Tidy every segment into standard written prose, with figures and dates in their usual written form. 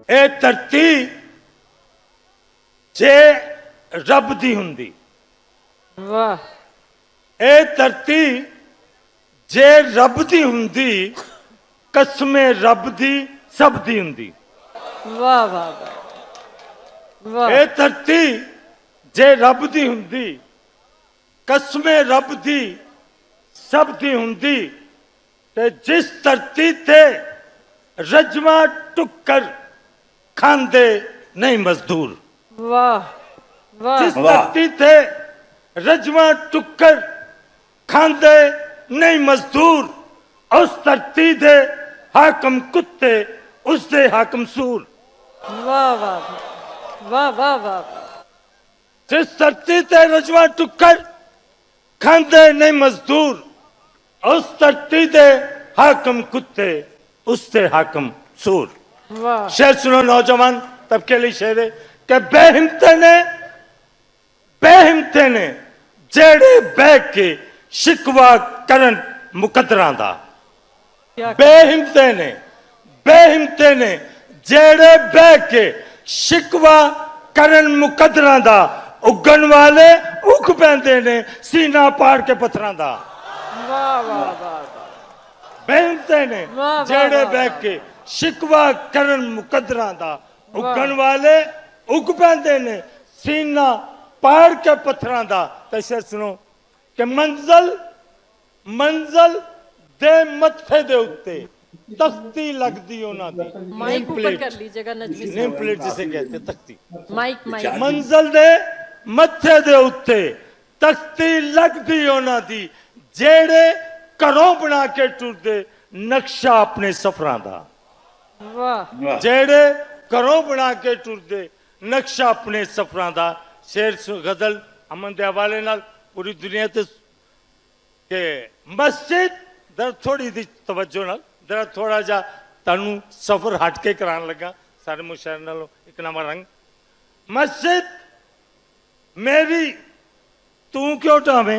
ਇਹ ਧਰਤੀ ਜੇ ਰੱਬ ਦੀ ਹੁੰਦੀ, ਵਾਹ ਇਹ ਧਰਤੀ ਜੇ ਰੱਬ ਦੀ ਹੁੰਦੀ, ਕਸਮੇ ਰੱਬ ਦੀ ਸਭ ਦੀ ਹੁੰਦੀ। ਵਾਹ ਵਾਹ ਵਾਹ ਵਾਹ ਇਹ ਧਰਤੀ ਜੇ ਰੱਬ ਦੀ ਹੁੰਦੀ, ਕਸਮੇ ਰੱਬ ਦੀ ਸਭ ਦੀ ਹੁੰਦੀ, ਤੇ ਜਿਸ ਧਰਤੀ ਤੇ ਰਜਵਾ ਟੁੱਕਰ ਖਾਂਦੇ ਨਹੀਂ ਮਜ਼ਦੂਰ, ਵਾਹ ਵਾਹ ਜਿਸ ਧਰਤੀ ਤੇ ਰਜਵਾ ਟੁੱਕਰ ਖਾਂਦੇ ਨਹੀਂ ਮਜ਼ਦੂਰ, ਉਸ ਧਰਤੀ ਦੇ ਹਾਕਮ ਕੁੱਤੇ, ਉਸ ਦੇ ਹਾਕਮ ਸੂਰ। ਵਾਹ ਵਾਹ ਵਾਹ ਵਾਹ ਵਾਹ ਜਿਸ ਧਰਤੀ ਤੇ ਰਜਵਾ ਟੁੱਕਰ ਖਾਂਦੇ ਨਹੀਂ ਮਜ਼ਦੂਰ, ਉਸ ਧਰਤੀ ਦੇ ਹਾਕਮ कुत्ते, उससे हाकम सूर। वाह शेर सुनो नौजवान तबके लिए शेर है कि बेहिम्मते ने जेड़े बह के शिकवा करन मुकदरां दा, क्या बेहिम्मते ने जेड़े बह के शिकवा करन मुकदरां दा, उगन वाले उग पैंदे ने सीना पाड़ के पत्थरां दा। वाह वाह वाह बेहिम्मते ने वाह, वाह, जेड़े वाह, बह के शिकवा करन मुकदरां दा, वाह। उगन वाले उग पैंदे ने सीना पाड़ के पत्थरां दा। ते शेर सुनो कि मंजल दे मत्थे दे उत्ते तख्ती लगदी उन्हां दी। माइक ऊपर कर लीजिएगा नजमी नेम साहब। प्लेट जिसे कहते तख्ती। माइक माइक मंजल दे मत्थे दे उत्ते तख्ती लगदी उन्हां दी, जेड़े घरों बना के टुरदे नक्शा अपने सफरां दा। वाह जेड़े घरों बना के टुरदे नक्शा अपने सफरां दा। शेर गजल अमन दे हवाले नाल पूरी दुनिया ते के मस्जिद दर थोड़ी दी तवज्जो नाल जरा थोड़ा जा तानू सफर हट के करान लगा सारे मुशायर नालों एक नवा रंग। मस्जिद मेरी तू क्यों टावे,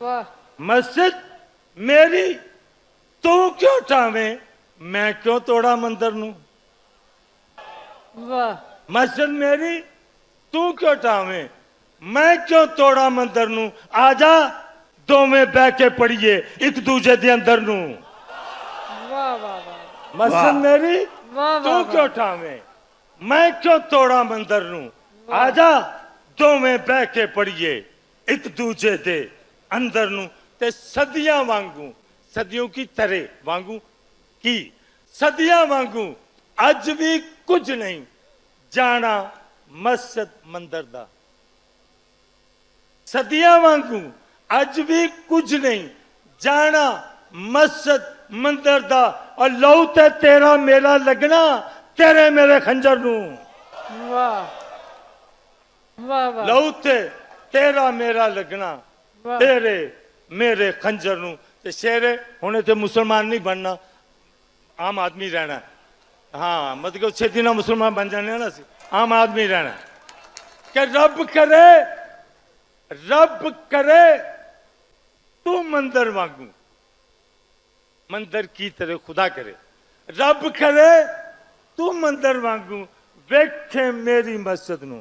वाह मस्जिद मेरी तू क्यों टावे, मैं क्यों तोड़ा मंदिर नू। वाह मस्जिद मेरी तू क्यों टावे, मैं क्यों तोड़ा मंदिर नू। आजा दोवें बह के पढ़िए एक दूजे दे अंदर नू। वाह वाह वाह मस्जिद मेरी वाह तू वाह क्यों टावे, मैं क्यों तोड़ा मंदिर नू। आजा दोवें बह के पढ़िए एक दूजे दे अंदर नू। ते सदियां वांगू, सदियों की तरह वांगू की सदियां वांगू अज भी कुछ नहीं जाना मस्जिद मंदिर दा। सदियां वांगू अज भी कुछ नहीं जाना मस्जिद मंदिर दा। और लहू ते तेरा मेरा लगना तेरे मेरे खंजर नू। वाह वाह वाह लहू ते तेरा मेरा लगना वाह। तेरे मेरे खंजर नू। ते शेर हुणे ते मुसलमान नहीं बनना, आम आदमी रहना। हाँ मतलब छेती ना मुसलमान बन जाने ना सी, आम आदमी रहना। कि रब करे तू मंदिर वांगू, मंदिर की तरह खुदा करे। रब करे तू मंदिर वांगू, वेखे मेरी मस्जिद नू।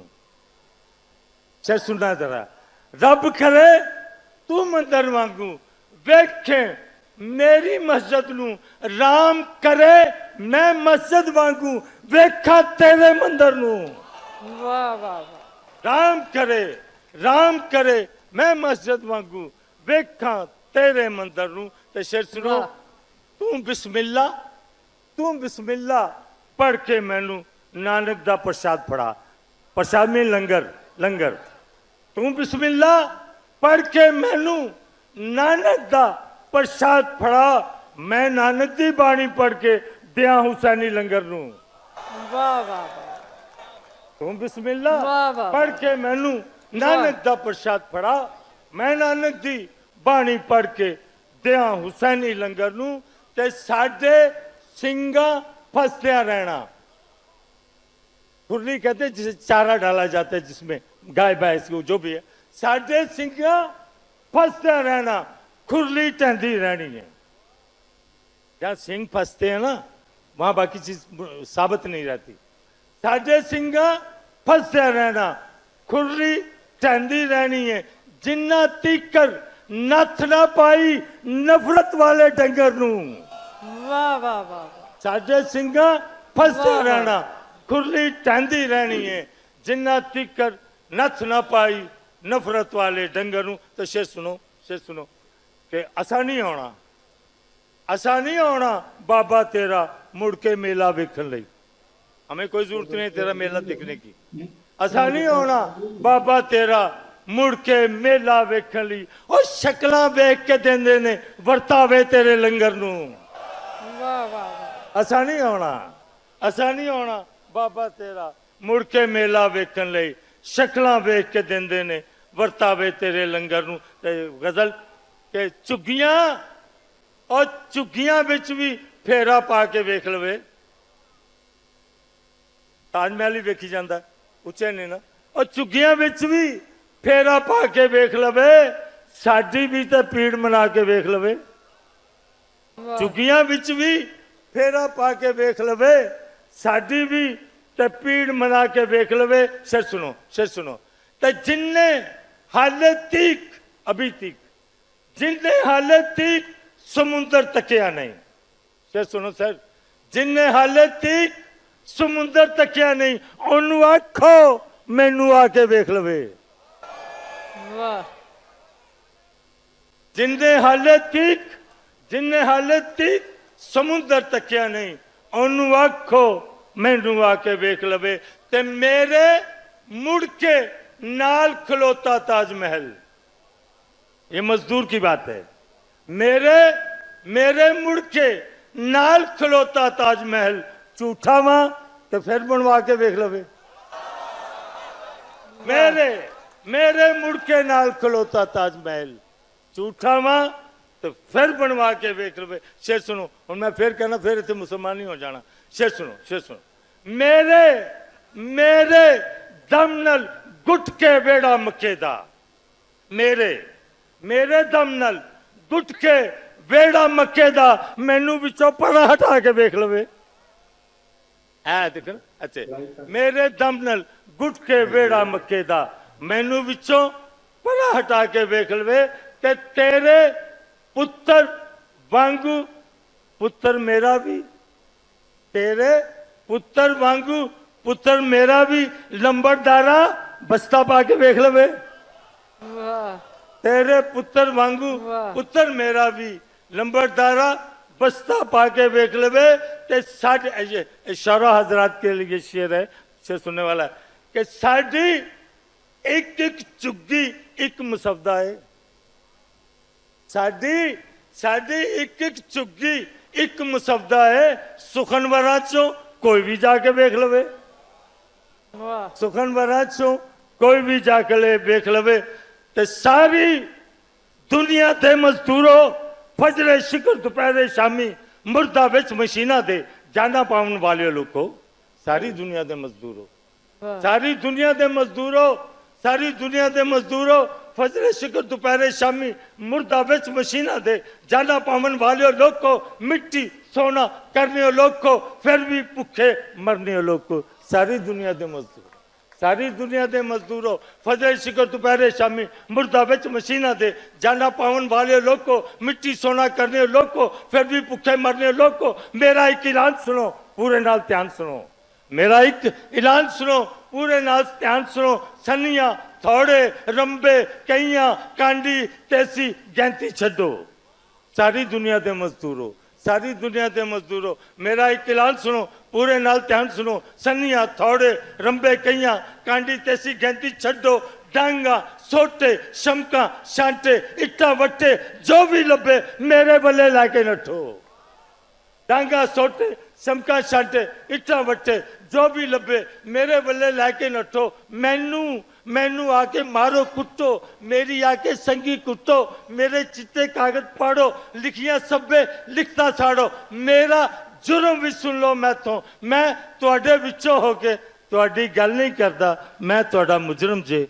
शेर सुनना जरा। रब करे तू मंदिर वांगू, वेखे मेरी मस्जिद नू। राम करे मैं मस्जिद वांगू, वेखा तेरे मंदिर नू। वाह वाह राम करे मैं मस्जिद वांगू, वेखा तेरे मंदिर नू। ते शेर सुनो। वाह। तू बिस्मिल्ला पढ़ के मैनू नानक दा प्रसाद फड़ा। प्रसाद में लंगर। तू बिस्मिल्ला पढ़ के मैनू नानक दा प्रसाद फड़ा, मैं नानक दी बाणी पढ़ के दिया हुसैनी लंगर नू। वाह वाह तू बिस्मिल्ला वाह, वाह। पढ़ के मैनू नानक दा प्रसाद फड़ा, मैं नानक दी बाणी पढ़ के दिया हुसैनी लंगर नू। ते साडे सिंगा फसदिया रहना। खुरली कहते जिसे चारा डाला जाता है, जिसमें गाय भैंस को जो भी है, साडे सिंगा फसदिया रहना, खुरली टहंदी रहनी है। जहाँ सिंह फंसते हैं ना वहां बाकी चीज साबित नहीं रहती। साडे सिंगा फसदे रहना, खुरली टहंदी रहनी है, जिन्ना तीकर नथ ना पाई नफरत वाले डंगर नूं। वाह वाह वाह साडे सिंगा फसदे वाह। रहना, खुरली टहंदी रहनी है, जिन्ना तीकर नथ ना पाई नफरत वाले डंगर नूं। तो शेर सुनो कि असा नहीं आना बाबा तेरा मुड़ के मेला वेखण लई। हमें कोई जरूरत नहीं तेरा मेला देखने की। असा नहीं आना बाबा तेरा मुड़ के मेला वेखण लई। ओ शक्लां वेख के देंदे ने वरतावे तेरे लंगर नूं। वाह वाह असा नहीं आना बाबा तेरा मुड़ के मेला वेखण लई। शक्लां वेख के देंदे ने वरतावे तेरे लंगर नूं। ते गजल के झुग्गियां विच भी फेरा पा के वेख लवे। ताज महल ही वेखी जाता उच्चे ने ना। और झुग्गियां विच भी फेरा पा के वेख लवे, साडी भी तो पीड़ मना के वेख लवे। झुग्गियां विच भी फेरा पा के वेख लवे, साडी भी ते पीड़ मना के वेख लवे। शेर सुनो ते जिन्ने हाले तीक अभी तीक जिन्ने हाले तीक समुंदर तकिया नहीं। शेर सुनो सर, जिन्ने हाले तीक समुंदर तकिया नहीं, ओनू आखो मैनू आके वेख लवे। वाह जिन्ने हाले तीक समुंदर तकिया नहीं, ओनू आखो मैनू आके वेख लवे। ते मेरे मुड़ के नाल खलोता ताजमहल। ये मजदूर की बात है। मेरे मुड़ के नाल खलोता ताजमहल, झूठा वहां तो फिर बनवा के वेख लवे। मेरे मुड़ के नाल खलोता ताजमहल, झूठा वहां तो फिर बनवा के वेख लवे। शेर सुनो, और मैं फिर कहना फिर इतने मुसलमान नहीं हो जाना। शेर सुनो मेरे दम नल गुट के बेड़ा मक्के दा। मेरे दम नल गुट के बेड़ा मक्के दा, मैनू विचों परा हटा के वेख लवे। देखना अच्छा, मेरे दम नल गुट के बेड़ा मक्के दा, मैनू विचों परा हटा के वेख लवे। ते तेरे पुत्र वांगू पुत्र मेरा भी, तेरे पुत्र वांगू पुत्र मेरा भी, लंबरदारा बस्ता पा के वेख लवे। वाह तेरे पुत्र वांगू वाह। पुत्र मेरा भी, लंबरदारा बस्ता पा के वेख लवे। ते साढ़े इशारा हजरात के लिए शेर है, शेर सुनने वाला है कि साड़ी एक एक चुग्गी एक मुसवदा है। साड़ी एक एक चुग्गी एक मुसवदा है। सुखनवरा चो कोई भी जाके वेख लवे। वाह सुखनवरा चो कोई भी जाके वेख लवे। ते सारी दुनिया दे मजदूरों, फजरे शिकर दोपहरे शामी मुर्दा विच मशीना दे जाना पावन वाले लोगों, सारी दुनिया दे मजदूरों, वाह सारी दुनिया दे मजदूरों, फजरे शिकर दोपहरे शामी मुर्दा विच मशीना दे जाना पावन वाले लोग को, मिट्टी सोना करने लोग को, फिर भी भुखे मरने लोग को। सारी दुनिया दे मजदूरों, फजरे शिकर दोपहरे शामी मुर्दा विच मशीना दे जाना पावन वाले लोग को, मिट्टी सोना करने लोग को, फिर भी भुखे मरने लोग को। मेरा एक ऐलान सुनो, पूरे नाल ध्यान सुनो। मेरा एक ऐलान सुनो, पूरे नाल ध्यान सुनो। सनिया थोड़े रंबे कईया कांडी तेसी गैंती छड्डो। सारी दुनिया दे मजदूरों, मेरा एक ऐलान सुनो, पूरे नाल ध्यान सुनो। सनिया थोड़े रंबे कईया कांडी तेसी गैंती छड्डो। डांगा सोटे शमका शांटे इट्टा वट्टे जो भी लभे मेरे बल्ले लाके नठो। डांगा सोटे शमका शांटे इट्टा वट्टे जो भी लभे मेरे बल्ले लाके नठो। मैनू आके मारो कुट्टो, मेरी आके संगी कुट्टो, मेरे चिट्टे कागज पाड़ो, लिखियां सब्बे लिखता साड़ो। मेरा जुर्म भी सुन लो मैं तुहाडे विचों होके तुहाडी गल नहीं करदा, मैं तुहाडा मुजरम जे।